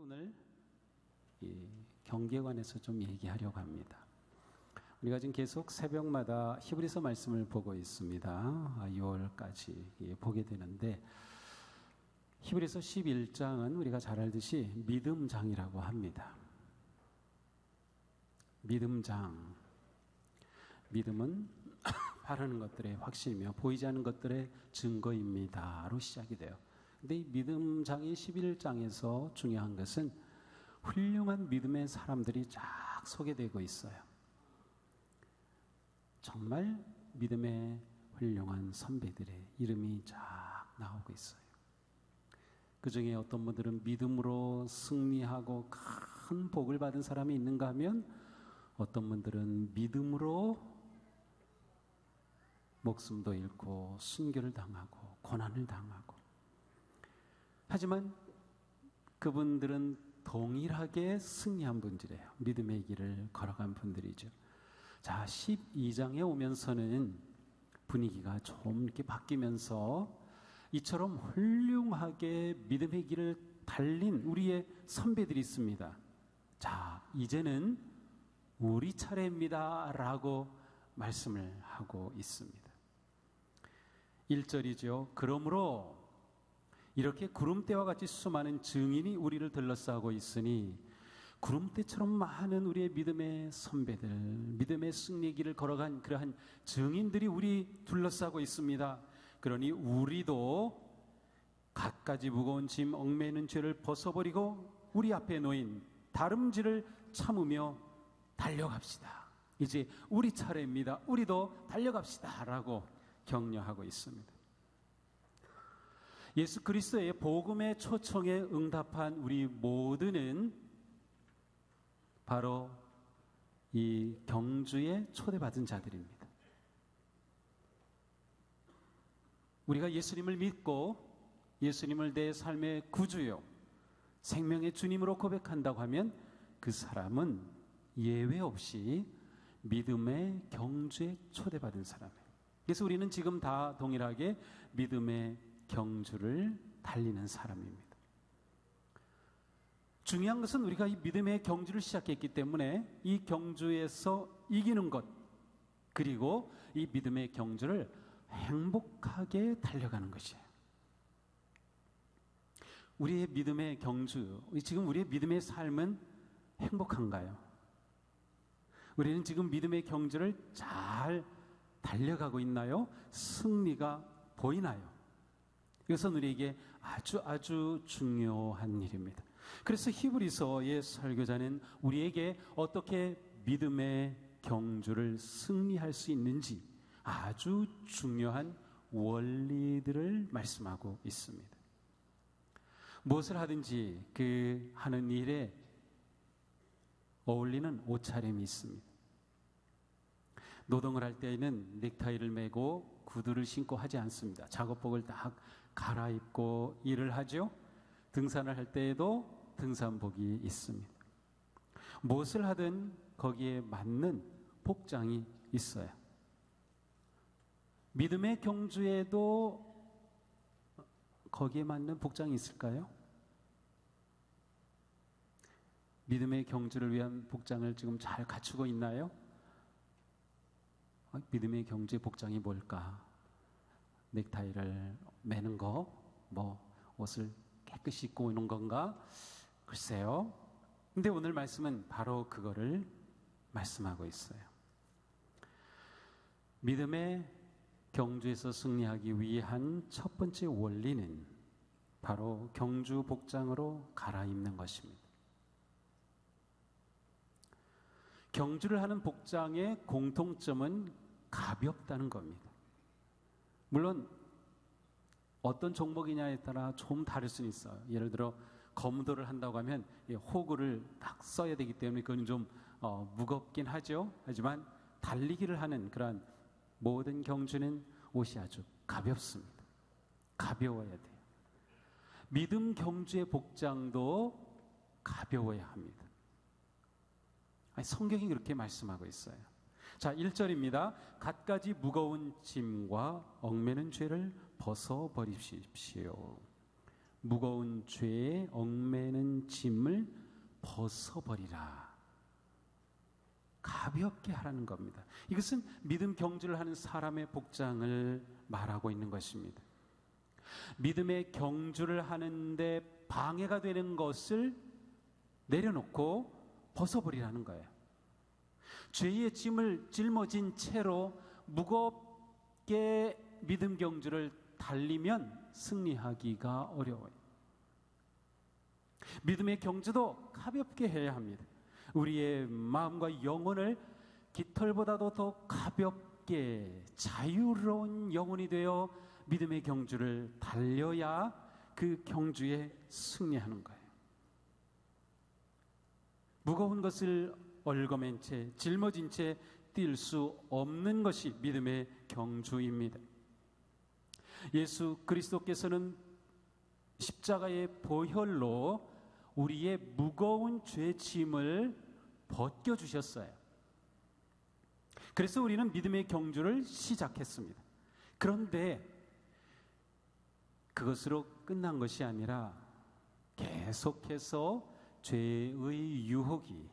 오늘 이 경계에 관해서 좀 얘기하려고 합니다. 우리가 지금 계속 새벽마다 히브리서 말씀을 보고 있습니다. 6월까지 보게 되는데 히브리서 11장은 우리가 잘 알듯이 믿음장이라고 합니다. 믿음장. 믿음은 바라는 것들의 확신이며 보이지 않는 것들의 증거입니다로 시작이 돼요. 근데 이 믿음장인 11장에서 중요한 것은 훌륭한 믿음의 사람들이 쫙 소개되고 있어요. 정말 믿음의 훌륭한 선배들의 이름이 쫙 나오고 있어요. 그 중에 어떤 분들은 믿음으로 승리하고 큰 복을 받은 사람이 있는가 하면 어떤 분들은 믿음으로 목숨도 잃고 순교를 당하고 고난을 당하고, 하지만 그분들은 동일하게 승리한 분들이에요. 믿음의 길을 걸어간 분들이죠. 자, 12장에 오면서는 분위기가 좀 이렇게 바뀌면서 이처럼 훌륭하게 믿음의 길을 달린 우리의 선배들이 있습니다. 자, 이제는 우리 차례입니다 라고 말씀을 하고 있습니다. 1절이죠. 그러므로 이렇게 구름대와 같이 수많은 증인이 우리를 둘러싸고 있으니, 구름대처럼 많은 우리의 믿음의 선배들, 믿음의 승리의 길을 걸어간 그러한 증인들이 우리 둘러싸고 있습니다. 그러니 우리도 갖가지 무거운 짐 얽매이는 죄를 벗어버리고 우리 앞에 놓인 다름질을 참으며 달려갑시다. 이제 우리 차례입니다. 우리도 달려갑시다 라고 격려하고 있습니다. 예수 그리스도의 복음의 초청에 응답한 우리 모두는 바로 이 경주에 초대받은 자들입니다. 우리가 예수님을 믿고 예수님을 내 삶의 구주요 생명의 주님으로 고백한다고 하면 그 사람은 예외 없이 믿음의 경주에 초대받은 사람이에요. 그래서 우리는 지금 다 동일하게 믿음의 경주를 달리는 사람입니다. 중요한 것은 우리가 이 믿음의 경주를 시작했기 때문에 이 경주에서 이기는 것, 그리고 이 믿음의 경주를 행복하게 달려가는 것이에요. 우리의 믿음의 경주, 지금 우리의 믿음의 삶은 행복한가요? 우리는 지금 믿음의 경주를 잘 달려가고 있나요? 승리가 보이나요? 이것은 우리에게 아주 중요한 일입니다. 그래서 히브리서의 설교자는 우리에게 어떻게 믿음의 경주를 승리할 수 있는지 아주 중요한 원리들을 말씀하고 있습니다. 무엇을 하든지 그 하는 일에 어울리는 옷차림이 있습니다. 노동을 할 때에는 넥타이를 매고 구두를 신고 하지 않습니다. 작업복을 딱 갈아입고 일을 하죠. 등산을 할 때에도 등산복이 있습니다. 무엇을 하든 거기에 맞는 복장이 있어요. 믿음의 경주에도 거기에 맞는 복장이 있을까요? 믿음의 경주를 위한 복장을 지금 잘 갖추고 있나요? 믿음의 경주의 복장이 뭘까? 넥타이를 매는 거, 옷을 깨끗이 입고 오는 건가? 글쎄요. 근데 오늘 말씀은 바로 그거를 말씀하고 있어요. 믿음의 경주에서 승리하기 위한 첫 번째 원리는 바로 경주 복장으로 갈아입는 것입니다. 경주를 하는 복장의 공통점은 가볍다는 겁니다. 물론 어떤 종목이냐에 따라 좀 다를 수는 있어요. 예를 들어 검도를 한다고 하면 호구를 딱 써야 되기 때문에 그건 좀 무겁긴 하죠. 하지만 달리기를 하는 그러한 모든 경주는 옷이 아주 가볍습니다. 가벼워야 돼요. 믿음 경주의 복장도 가벼워야 합니다. 성경이 그렇게 말씀하고 있어요. 자, 1절입니다. 갖가지 무거운 짐과 얽매는 죄를 벗어버리십시오. 무거운 죄에 얽매는 짐을 벗어버리라. 가볍게 하라는 겁니다. 이것은 믿음 경주를 하는 사람의 복장을 말하고 있는 것입니다. 믿음의 경주를 하는데 방해가 되는 것을 내려놓고 벗어버리라는 거예요. 죄의 짐을 짊어진 채로 무겁게 믿음 경주를 달리면 승리하기가 어려워요. 믿음의 경주도 가볍게 해야 합니다. 우리의 마음과 영혼을 깃털보다도 더 가볍게 자유로운 영혼이 되어 믿음의 경주를 달려야 그 경주에 승리하는 거예요. 무거운 것을 얽어맨 채, 짊어진 채 뛸 수 없는 것이 믿음의 경주입니다. 예수 그리스도께서는 십자가의 보혈로 우리의 무거운 죄 짐을 벗겨주셨어요. 그래서 우리는 믿음의 경주를 시작했습니다. 그런데 그것으로 끝난 것이 아니라 계속해서 죄의 유혹이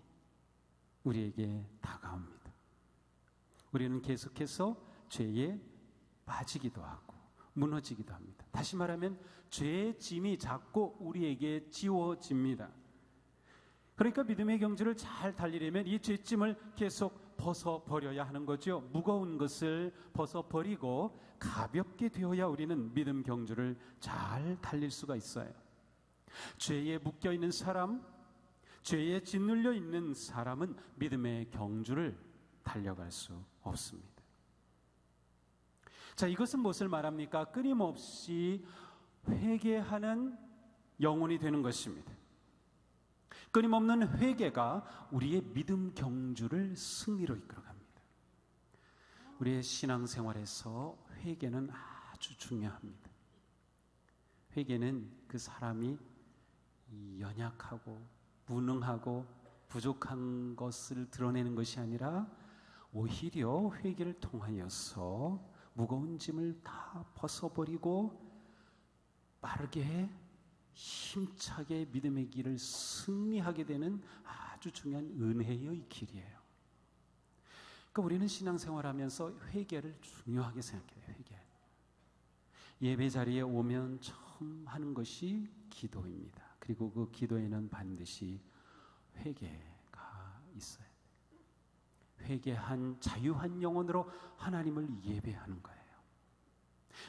우리에게 다가옵니다. 우리는 계속해서 죄에 빠지기도 하고 무너지기도 합니다. 다시 말하면 죄의 짐이 자꾸 우리에게 지워집니다. 그러니까 믿음의 경주를 잘 달리려면 이 죄짐을 계속 벗어버려야 하는 거죠. 무거운 것을 벗어버리고 가볍게 되어야 우리는 믿음 경주를 잘 달릴 수가 있어요. 죄에 묶여있는 사람, 죄에 짓눌려 있는 사람은 믿음의 경주를 달려갈 수 없습니다. 자, 이것은 무엇을 말합니까? 끊임없이 회개하는 영혼이 되는 것입니다. 끊임없는 회개가 우리의 믿음 경주를 승리로 이끌어갑니다. 우리의 신앙생활에서 회개는 아주 중요합니다. 회개는 그 사람이 연약하고 무능하고 부족한 것을 드러내는 것이 아니라 오히려 회개를 통하여서 무거운 짐을 다 벗어버리고 빠르게 힘차게 믿음의 길을 승리하게 되는 아주 중요한 은혜의 길이에요. 그러니까 우리는 신앙생활하면서 회개를 중요하게 생각해요. 회개. 예배 자리에 오면 처음 하는 것이 기도입니다. 그리고 그 기도에는 반드시 회개가 있어요. 회개한 자유한 영혼으로 하나님을 예배하는 거예요.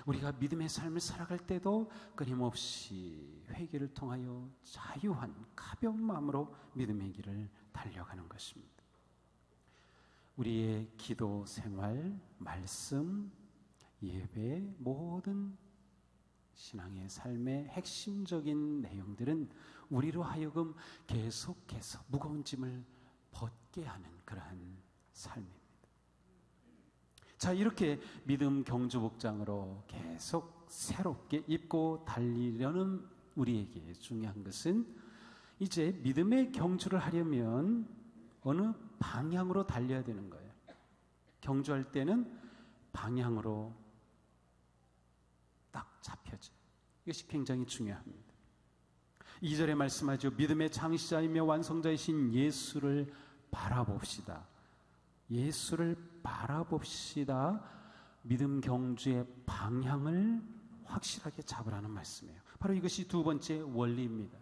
우리가 믿음의 삶을 살아갈 때도 끊임없이 회개를 통하여 자유한 가벼운 마음으로 믿음의 길을 달려가는 것입니다. 우리의 기도 생활, 말씀, 예배, 모든 신앙의 삶의 핵심적인 내용들은 우리로 하여금 계속해서 무거운 짐을 벗게 하는 그러한 삶입니다. 자, 이렇게 믿음 경주복장으로 계속 새롭게 입고 달리려는 우리에게 중요한 것은 이제 믿음의 경주를 하려면 어느 방향으로 달려야 되는 거예요. 경주할 때는 방향으로 딱 잡혀져요. 이것이 굉장히 중요합니다. 2절에 말씀하죠. 믿음의 창시자이며 완성자이신 예수를 바라봅시다. 예수를 바라봅시다. 믿음 경주의 방향을 확실하게 잡으라는 말씀이에요. 바로 이것이 두 번째 원리입니다.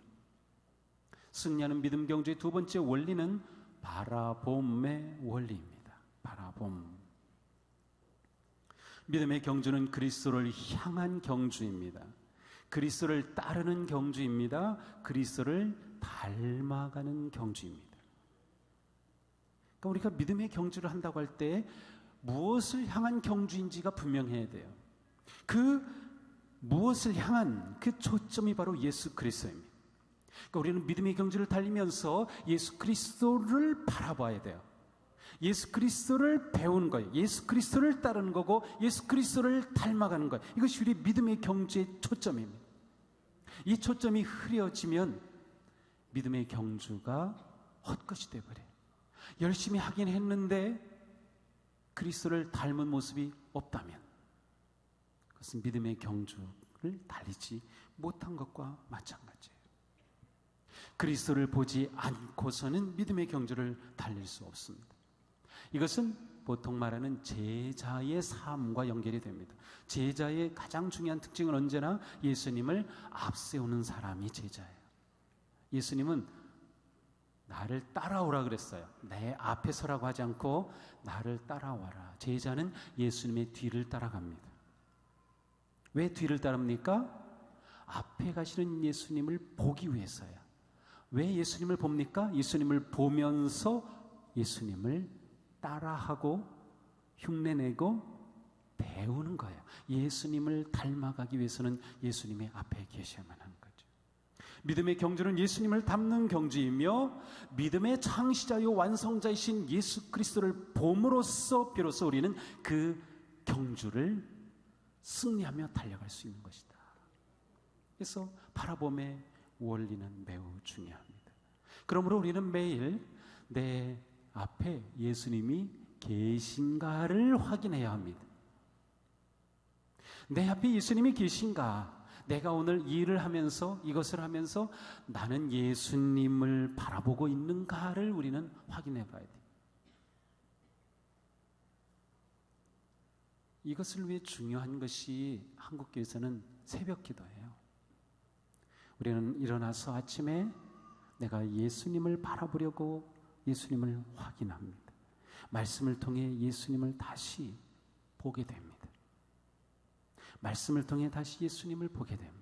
승리하는 믿음 경주의 두 번째 원리는 바라봄의 원리입니다. 바라봄. 믿음의 경주는 그리스도를 향한 경주입니다. 그리스도를 따르는 경주입니다. 그리스도를 닮아가는 경주입니다. 그러니까 우리가 믿음의 경주를 한다고 할 때 무엇을 향한 경주인지가 분명해야 돼요. 그 무엇을 향한 그 초점이 바로 예수 그리스도입니다. 그러니까 우리는 믿음의 경주를 달리면서 예수 그리스도를 바라봐야 돼요. 예수 그리스도를 배우는 거예요. 예수 그리스도를 따르는 거고 예수 그리스도를 닮아가는 거예요. 이것이 우리 믿음의 경주의 초점입니다. 이 초점이 흐려지면 믿음의 경주가 헛것이 되어버려요. 열심히 하긴 했는데 그리스도를 닮은 모습이 없다면 그것은 믿음의 경주가 달리지 못한 것과 마찬가지예요. 그리스도를 보지 않고서는 믿음의 경주를 달릴 수 없습니다. 이것은 보통 말하는 제자의 삶과 연결이 됩니다. 제자의 가장 중요한 특징은 언제나 예수님을 앞세우는 사람이 제자예요. 예수님은 나를 따라오라 그랬어요. 내 앞에 서라고 하지 않고 나를 따라와라. 제자는 예수님의 뒤를 따라갑니다. 왜 뒤를 따릅니까? 앞에 가시는 예수님을 보기 위해서야. 왜 예수님을 봅니까? 예수님을 보면서 예수님을 따라하고 흉내내고 배우는 거예요. 예수님을 닮아가기 위해서는 예수님의 앞에 계셔야만 하는 거죠. 믿음의 경주는 예수님을 닮는 경주이며 믿음의 창시자요 완성자이신 예수 그리스도를 봄으로써 비로소 우리는 그 경주를 승리하며 달려갈 수 있는 것이다. 그래서 바라봄의 원리는 매우 중요합니다. 그러므로 우리는 매일 내 앞에 예수님이 계신가를 확인해야 합니다. 내 앞에 예수님이 계신가? 내가 오늘 이 일을 하면서 이것을 하면서 나는 예수님을 바라보고 있는가를 우리는 확인해 봐야 돼요. 이것을 위해 중요한 것이 한국교회에서는 새벽 기도예요. 우리는 일어나서 아침에 내가 예수님을 바라보려고 예수님을 확인합니다. 말씀을 통해 예수님을 다시 보게 됩니다. 말씀을 통해 다시 예수님을 보게 됩니다.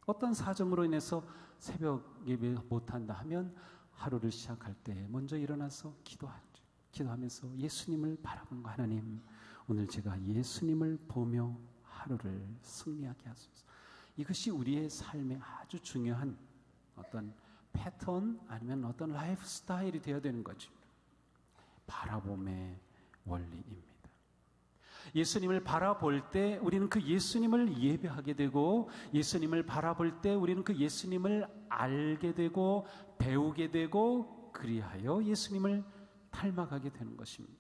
어떤 사정으로 인해서 새벽 예배 못한다 하면 하루를 시작할 때 먼저 일어나서 기도하죠. 기도하면서 예수님을 바라보는 거, 하나님 오늘 제가 예수님을 보며 하루를 승리하게 하소서. 이것이 우리의 삶에 아주 중요한 어떤 패턴 아니면 어떤 라이프 스타일이 되어야 되는 거죠. 바라봄의 원리입니다. 예수님을 바라볼 때 우리는 그 예수님을 예배하게 되고, 예수님을 바라볼 때 우리는 그 예수님을 알게 되고 배우게 되고, 그리하여 예수님을 닮아가게 되는 것입니다.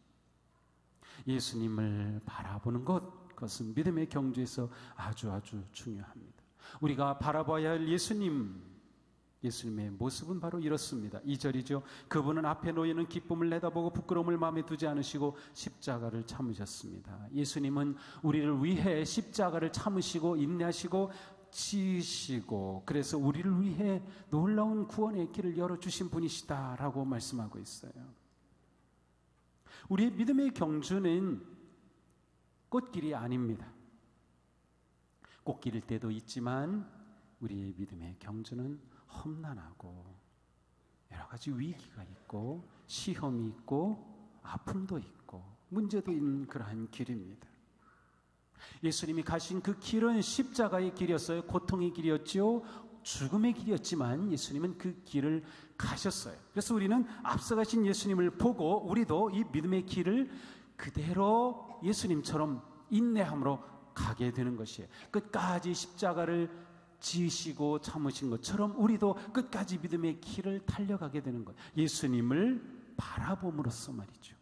예수님을 바라보는 것, 그것은 믿음의 경주에서 아주 중요합니다. 우리가 바라봐야 할 예수님의 모습은 바로 이렇습니다. 2절이죠. 그분은 앞에 놓이는 기쁨을 내다보고 부끄러움을 마음에 두지 않으시고 십자가를 참으셨습니다. 예수님은 우리를 위해 십자가를 참으시고 인내하시고 지으시고, 그래서 우리를 위해 놀라운 구원의 길을 열어주신 분이시다라고 말씀하고 있어요. 우리의 믿음의 경주는 꽃길이 아닙니다. 꽃길일 때도 있지만 우리의 믿음의 경주는 험난하고 여러 가지 위기가 있고 시험이 있고 아픔도 있고 문제도 있는 그러한 길입니다. 예수님이 가신 그 길은 십자가의 길이었어요. 고통의 길이었죠. 죽음의 길이었지만 예수님은 그 길을 가셨어요. 그래서 우리는 앞서가신 예수님을 보고 우리도 이 믿음의 길을 그대로 예수님처럼 인내함으로 가게 되는 것이에요. 끝까지 십자가를 지으시고 참으신 것처럼 우리도 끝까지 믿음의 길을 달려가게 되는 거예요. 예수님을 바라봄으로써 말이죠.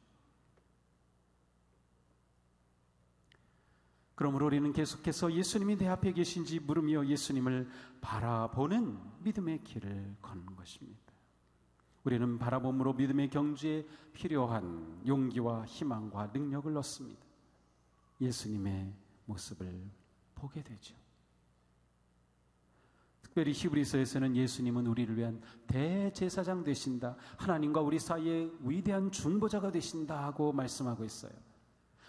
그러므로 우리는 계속해서 예수님이 내 앞에 계신지 물으며 예수님을 바라보는 믿음의 길을 걷는 것입니다. 우리는 바라봄으로 믿음의 경주에 필요한 용기와 희망과 능력을 얻습니다. 예수님의 모습을 보게 되죠. 특별히 히브리서에서는 예수님은 우리를 위한 대제사장 되신다, 하나님과 우리 사이에 위대한 중보자가 되신다 하고 말씀하고 있어요.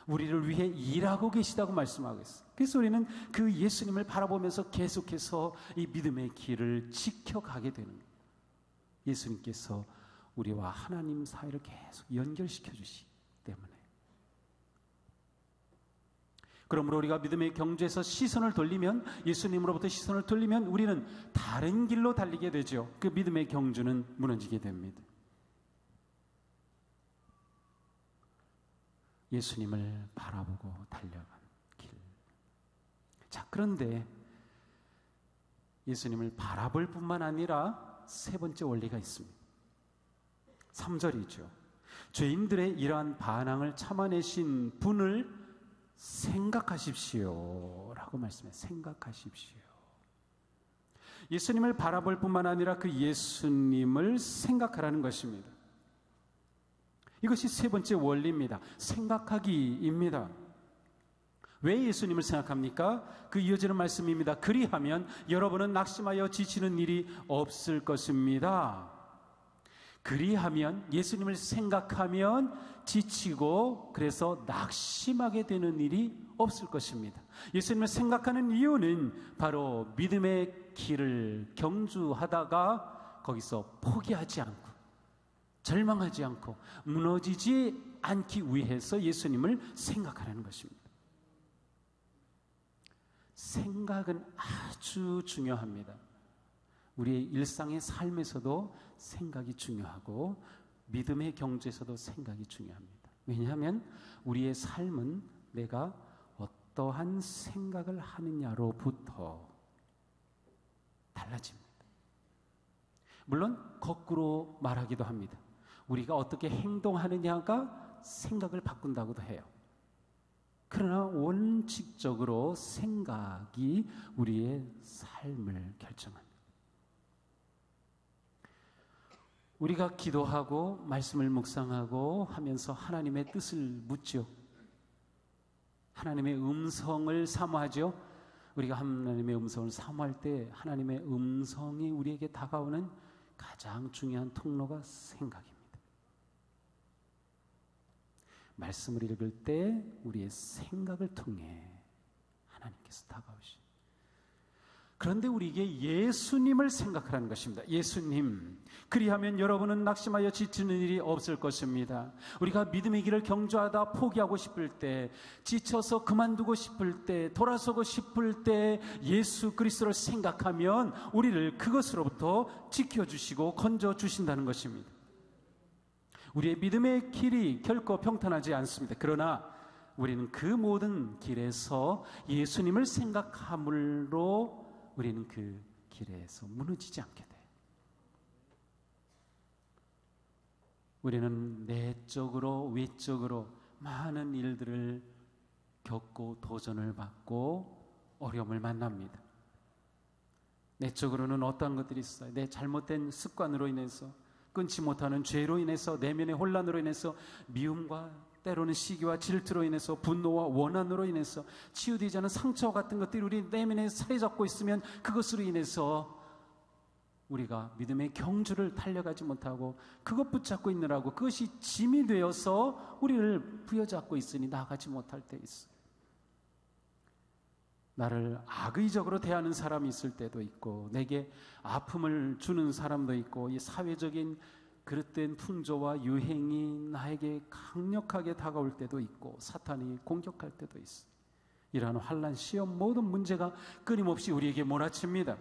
우리를 위해 일하고 계시다고 말씀하고 있어요. 그래서 우리는 그 예수님을 바라보면서 계속해서 이 믿음의 길을 지켜가게 되는 거예요. 예수님께서 우리와 하나님 사이를 계속 연결시켜 주시기 때문에. 그러므로 우리가 믿음의 경주에서 시선을 돌리면, 예수님으로부터 시선을 돌리면 우리는 다른 길로 달리게 되죠. 그 믿음의 경주는 무너지게 됩니다. 예수님을 바라보고 달려간 길. 자, 그런데 예수님을 바라볼 뿐만 아니라 세 번째 원리가 있습니다. 3절이죠. 죄인들의 이러한 반항을 참아내신 분을 생각하십시오 라고 말씀해요. 생각하십시오. 예수님을 바라볼 뿐만 아니라 그 예수님을 생각하라는 것입니다. 이것이 세 번째 원리입니다. 생각하기입니다. 왜 예수님을 생각합니까? 그 이어지는 말씀입니다. 그리하면 여러분은 낙심하여 지치는 일이 없을 것입니다. 그리하면, 예수님을 생각하면 지치고 그래서 낙심하게 되는 일이 없을 것입니다. 예수님을 생각하는 이유는 바로 믿음의 길을 경주하다가 거기서 포기하지 않고 절망하지 않고 무너지지 않기 위해서 예수님을 생각하라는 것입니다. 생각은 아주 중요합니다. 우리의 일상의 삶에서도 생각이 중요하고 믿음의 경주에서도 생각이 중요합니다. 왜냐하면 우리의 삶은 내가 어떠한 생각을 하느냐로부터 달라집니다. 물론 거꾸로 말하기도 합니다. 우리가 어떻게 행동하느냐가 생각을 바꾼다고도 해요. 그러나 원칙적으로 생각이 우리의 삶을 결정합니다. 우리가 기도하고 말씀을 묵상하고 하면서 하나님의 뜻을 묻죠. 하나님의 음성을 사모하죠. 우리가 하나님의 음성을 사모할 때 하나님의 음성이 우리에게 다가오는 가장 중요한 통로가 생각입니다. 말씀을 읽을 때 우리의 생각을 통해 하나님께서 다가오시. 그런데 우리에게 예수님을 생각하라는 것입니다. 예수님, 그리하면 여러분은 낙심하여 지치는 일이 없을 것입니다. 우리가 믿음의 길을 경주하다 포기하고 싶을 때, 지쳐서 그만두고 싶을 때, 돌아서고 싶을 때 예수 그리스도를 생각하면 우리를 그것으로부터 지켜주시고 건져주신다는 것입니다. 우리의 믿음의 길이 결코 평탄하지 않습니다. 그러나 우리는 그 모든 길에서 예수님을 생각함으로 우리는 그 길에서 무너지지 않게 돼요. 우리는 내적으로 외적으로 많은 일들을 겪고 도전을 받고 어려움을 만납니다. 내적으로는 어떠한 것들이 있어요. 내 잘못된 습관으로 인해서, 끊지 못하는 죄로 인해서, 내면의 혼란으로 인해서, 미움과 때로는 시기와 질투로 인해서, 분노와 원한으로 인해서, 치유되지 않은 상처 같은 것들이 우리 내면에 사로잡고 있으면 그것으로 인해서 우리가 믿음의 경주를 달려가지 못하고 그것 붙잡고 있느라고 그것이 짐이 되어서 우리를 부여잡고 있으니 나아가지 못할 때 있어요. 나를 악의적으로 대하는 사람이 있을 때도 있고, 내게 아픔을 주는 사람도 있고, 이 사회적인 그릇된 풍조와 유행이 나에게 강력하게 다가올 때도 있고, 사탄이 공격할 때도 있어요. 이러한 환난, 시험, 모든 문제가 끊임없이 우리에게 몰아칩니다.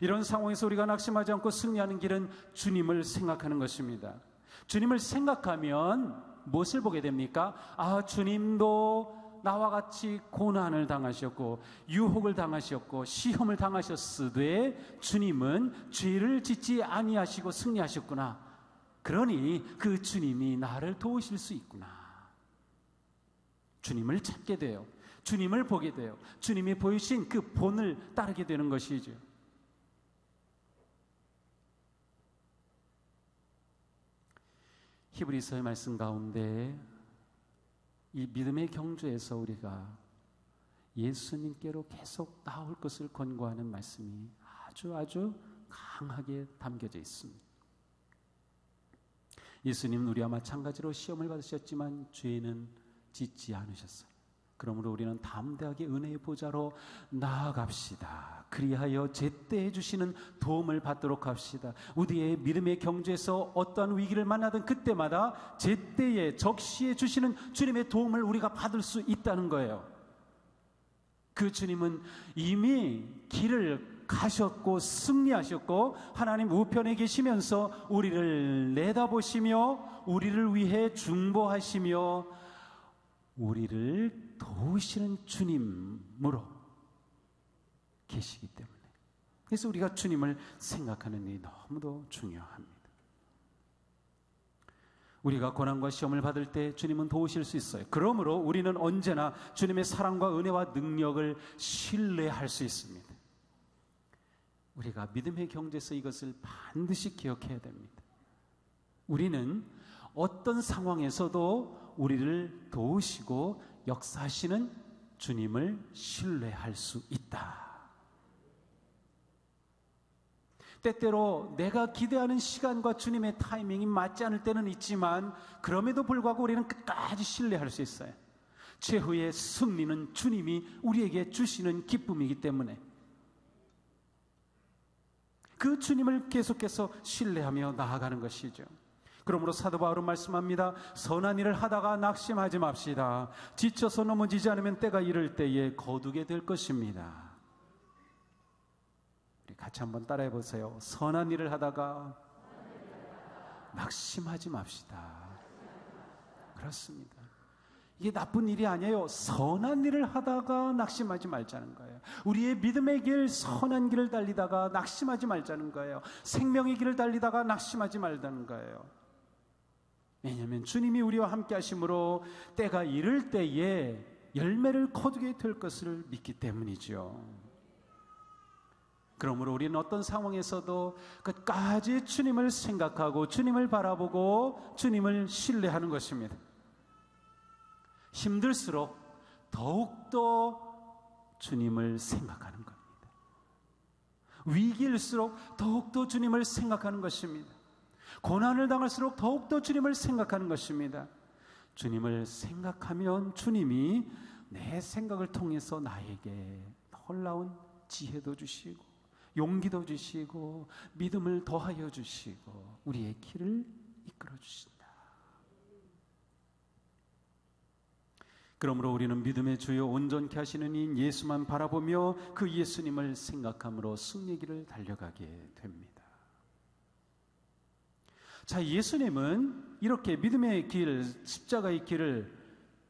이런 상황에서 우리가 낙심하지 않고 승리하는 길은 주님을 생각하는 것입니다. 주님을 생각하면 무엇을 보게 됩니까? 아, 주님도 나와 같이 고난을 당하셨고 유혹을 당하셨고 시험을 당하셨으되 주님은 죄를 짓지 아니하시고 승리하셨구나. 그러니 그 주님이 나를 도우실 수 있구나. 주님을 찾게 돼요. 주님을 보게 돼요. 주님이 보이신 그 본을 따르게 되는 것이죠. 히브리서의 말씀 가운데 이 믿음의 경주에서 우리가 예수님께로 계속 나올 것을 권고하는 말씀이 아주 강하게 담겨져 있습니다. 예수님은 우리와 마찬가지로 시험을 받으셨지만 죄는 짓지 않으셨어요. 그러므로 우리는 담대하게 은혜의 보좌로 나아갑시다. 그리하여 제때에 주시는 도움을 받도록 합시다. 우리의 믿음의 경주에서 어떠한 위기를 만나든 그때마다 제때에 적시에 주시는 주님의 도움을 우리가 받을 수 있다는 거예요. 그 주님은 이미 길을 가셨고 승리하셨고 하나님 우편에 계시면서 우리를 내다보시며 우리를 위해 중보하시며 우리를 도우시는 주님으로 계시기 때문에, 그래서 우리가 주님을 생각하는 일이 너무도 중요합니다. 우리가 고난과 시험을 받을 때 주님은 도우실 수 있어요. 그러므로 우리는 언제나 주님의 사랑과 은혜와 능력을 신뢰할 수 있습니다. 우리가 믿음의 경주에서 이것을 반드시 기억해야 됩니다. 우리는 어떤 상황에서도 우리를 도우시고 역사하시는 주님을 신뢰할 수 있다. 때때로 내가 기대하는 시간과 주님의 타이밍이 맞지 않을 때는 있지만 그럼에도 불구하고 우리는 끝까지 신뢰할 수 있어요. 최후의 승리는 주님이 우리에게 주시는 기쁨이기 때문에 그 주님을 계속해서 신뢰하며 나아가는 것이죠. 그러므로 사도 바울은 말씀합니다. 선한 일을 하다가 낙심하지 맙시다. 지쳐서 넘어지지 않으면 때가 이를 때에 거두게 될 것입니다. 우리 같이 한번 따라해 보세요. 선한 일을 하다가 낙심하지 맙시다. 그렇습니다. 이게 나쁜 일이 아니에요. 선한 일을 하다가 낙심하지 말자는 거예요. 우리의 믿음의 길, 선한 길을 달리다가 낙심하지 말자는 거예요. 생명의 길을 달리다가 낙심하지 말자는 거예요. 왜냐하면 주님이 우리와 함께 하심으로 때가 이를 때에 열매를 거두게 될 것을 믿기 때문이죠. 그러므로 우리는 어떤 상황에서도 끝까지 주님을 생각하고 주님을 바라보고 주님을 신뢰하는 것입니다. 힘들수록 더욱더 주님을 생각하는 겁니다. 위기일수록 더욱더 주님을 생각하는 것입니다. 고난을 당할수록 더욱더 주님을 생각하는 것입니다. 주님을 생각하면 주님이 내 생각을 통해서 나에게 놀라운 지혜도 주시고 용기도 주시고 믿음을 더하여 주시고 우리의 길을 이끌어 주신다. 그러므로 우리는 믿음의 주요 온전케 하시는 이 예수만 바라보며 그 예수님을 생각함으로 승리의 길을 달려가게 됩니다. 자, 예수님은 이렇게 믿음의 길, 십자가의 길을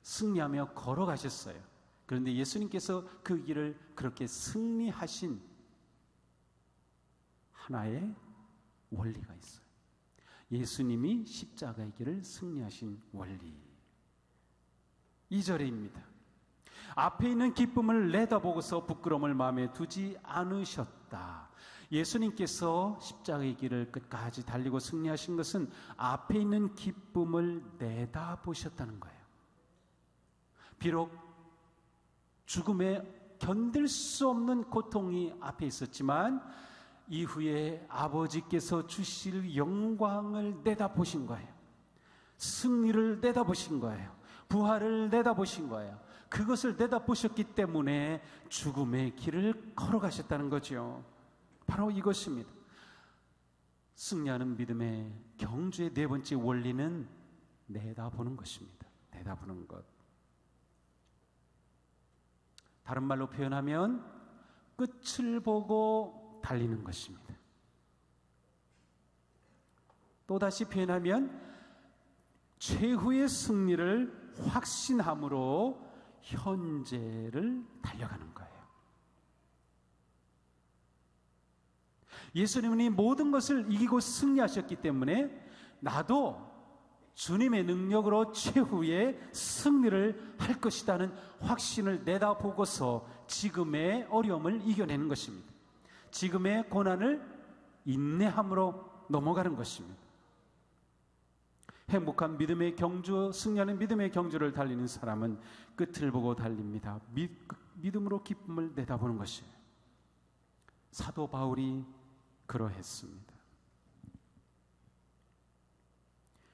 승리하며 걸어가셨어요. 그런데 예수님께서 그 길을 그렇게 승리하신 하나의 원리가 있어요. 예수님이 십자가의 길을 승리하신 원리. 2절입니다. 앞에 있는 기쁨을 내다보고서 부끄러움을 마음에 두지 않으셨다. 예수님께서 십자가의 길을 끝까지 달리고 승리하신 것은 앞에 있는 기쁨을 내다보셨다는 거예요. 비록 죽음에 견딜 수 없는 고통이 앞에 있었지만 이후에 아버지께서 주실 영광을 내다보신 거예요. 승리를 내다보신 거예요. 부활을 내다보신 거예요. 그것을 내다보셨기 때문에 죽음의 길을 걸어가셨다는 거죠. 바로 이것입니다. 승리하는 믿음의 경주의 네 번째 원리는 내다보는 것입니다. 내다보는 것. 다른 말로 표현하면 끝을 보고 달리는 것입니다. 또다시 표현하면 최후의 승리를 확신함으로 현재를 달려가는 거예요. 예수님은 이 모든 것을 이기고 승리하셨기 때문에 나도 주님의 능력으로 최후의 승리를 할 것이라는 확신을 내다보고서 지금의 어려움을 이겨내는 것입니다. 지금의 고난을 인내함으로 넘어가는 것입니다. 행복한 믿음의 경주, 승리하는 믿음의 경주를 달리는 사람은 끝을 보고 달립니다. 믿음으로 기쁨을 내다보는 것이에요. 사도 바울이 그러했습니다.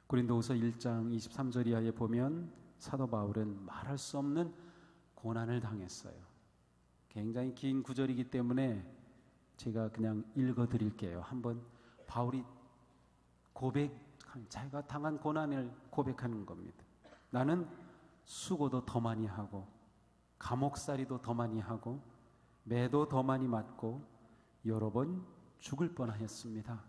고린도후서 1장 23절 이하에 보면 사도 바울은 말할 수 없는 고난을 당했어요. 굉장히 긴 구절이기 때문에 제가 그냥 읽어드릴게요. 한번 바울이 자기가 당한 고난을 고백하는 겁니다. 나는 수고도 더 많이 하고 감옥살이도 더 많이 하고 매도 더 많이 맞고 여러 번 죽을 뻔하였습니다.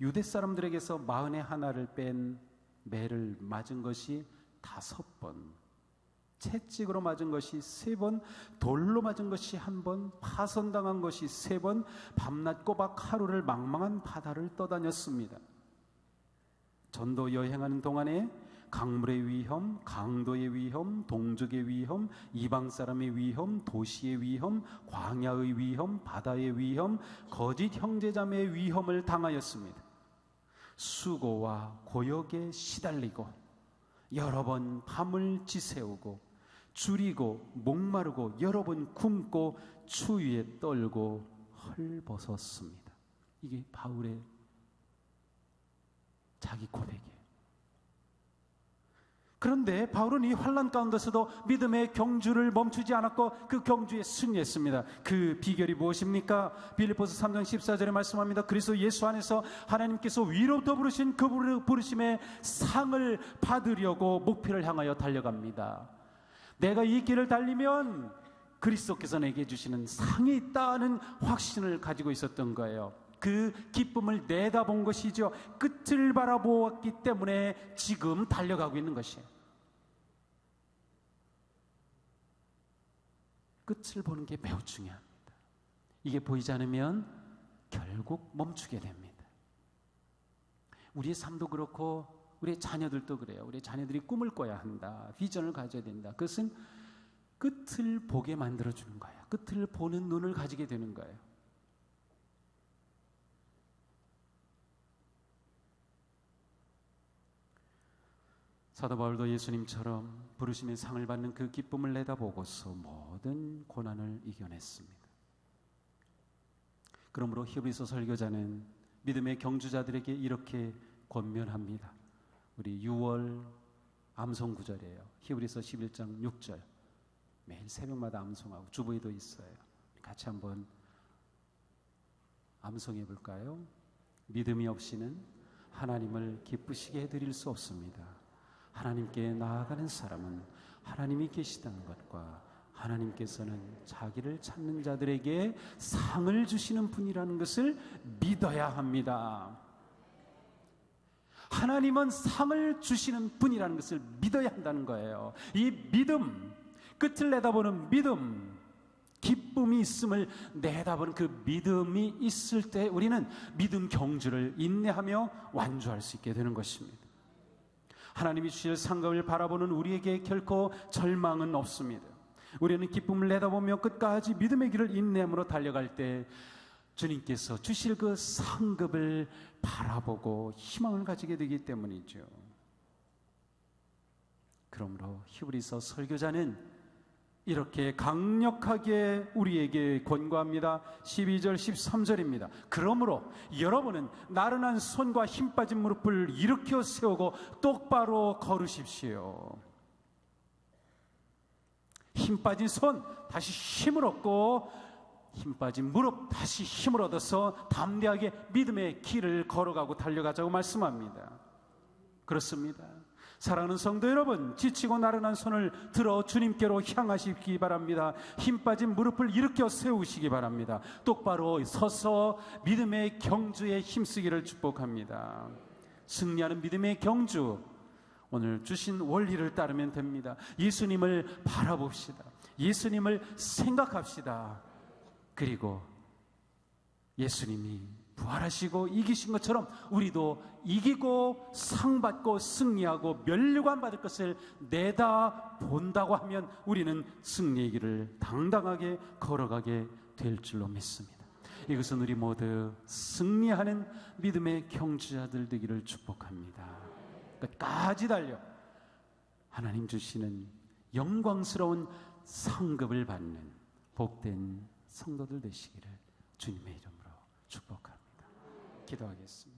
유대 사람들에게서 41을 뺀 매를 맞은 것이 5번, 채찍으로 맞은 것이 3번, 돌로 맞은 것이 1번, 파선당한 것이 3번, 밤낮 꼬박 하루를 망망한 바다를 떠다녔습니다. 전도 여행하는 동안에 강물의 위험, 강도의 위험, 동족의 위험, 이방 사람의 위험, 도시의 위험, 광야의 위험, 바다의 위험, 거짓 형제자매의 위험을 당하였습니다. 수고와 고역에 시달리고 여러 번 밤을 지새우고 줄이고 목마르고 여러 번 굶고 추위에 떨고 헐벗었습니다. 이게 바울의 자기 고백이에요. 그런데 바울은 이 환난 가운데서도 믿음의 경주를 멈추지 않았고 그 경주에 승리했습니다. 그 비결이 무엇입니까? 빌립보서 3장 14절에 말씀합니다. 그리스도 예수 안에서 하나님께서 위로부터 부르신 그 부르심의 상을 받으려고 목표를 향하여 달려갑니다. 내가 이 길을 달리면 그리스도께서 내게 주시는 상이 있다는 확신을 가지고 있었던 거예요. 그 기쁨을 내다본 것이죠. 끝을 바라보았기 때문에 지금 달려가고 있는 것이에요. 끝을 보는 게 매우 중요합니다. 이게 보이지 않으면 결국 멈추게 됩니다. 우리의 삶도 그렇고 우리의 자녀들도 그래요. 우리의 자녀들이 꿈을 꿔야 한다. 비전을 가져야 된다. 그것은 끝을 보게 만들어주는 거예요. 끝을 보는 눈을 가지게 되는 거예요. 사도 바울도 예수님처럼 부르심의 상을 받는 그 기쁨을 내다보고서 모든 고난을 이겨냈습니다. 그러므로 히브리서 설교자는 믿음의 경주자들에게 이렇게 권면합니다. 우리 6월 암송 구절이에요. 히브리서 11장 6절. 매일 새벽마다 암송하고 주보에도 있어요. 같이 한번 암송해 볼까요? 믿음이 없이는 하나님을 기쁘시게 해드릴 수 없습니다. 하나님께 나아가는 사람은 하나님이 계시다는 것과 하나님께서는 자기를 찾는 자들에게 상을 주시는 분이라는 것을 믿어야 합니다. 하나님은 상을 주시는 분이라는 것을 믿어야 한다는 거예요. 이 믿음, 끝을 내다보는 믿음, 기쁨이 있음을 내다보는 그 믿음이 있을 때 우리는 믿음 경주를 인내하며 완주할 수 있게 되는 것입니다. 하나님이 주실 상급을 바라보는 우리에게 결코 절망은 없습니다. 우리는 기쁨을 내다보며 끝까지 믿음의 길을 인내함으로 달려갈 때 주님께서 주실 그 상급을 바라보고 희망을 가지게 되기 때문이죠. 그러므로 히브리서 설교자는 이렇게 강력하게 우리에게 권고합니다. 12절 13절입니다. 그러므로 여러분은 나른한 손과 힘 빠진 무릎을 일으켜 세우고 똑바로 걸으십시오. 힘 빠진 손 다시 힘을 얻고 힘 빠진 무릎 다시 힘을 얻어서 담대하게 믿음의 길을 걸어가고 달려가자고 말씀합니다. 그렇습니다. 사랑하는 성도 여러분, 지치고 나른한 손을 들어 주님께로 향하시기 바랍니다. 힘 빠진 무릎을 일으켜 세우시기 바랍니다. 똑바로 서서 믿음의 경주에 힘쓰기를 축복합니다. 승리하는 믿음의 경주, 오늘 주신 원리를 따르면 됩니다. 예수님을 바라봅시다. 예수님을 생각합시다. 그리고 예수님이 부활하시고 이기신 것처럼 우리도 이기고 상받고 승리하고 면류관 받을 것을 내다본다고 하면 우리는 승리의 길을 당당하게 걸어가게 될 줄로 믿습니다. 이것은 우리 모두 승리하는 믿음의 경주자들 되기를 축복합니다. 끝까지 달려 하나님 주시는 영광스러운 상급을 받는 복된 성도들 되시기를 주님의 이름으로 축복합니다. 기도하겠습니다.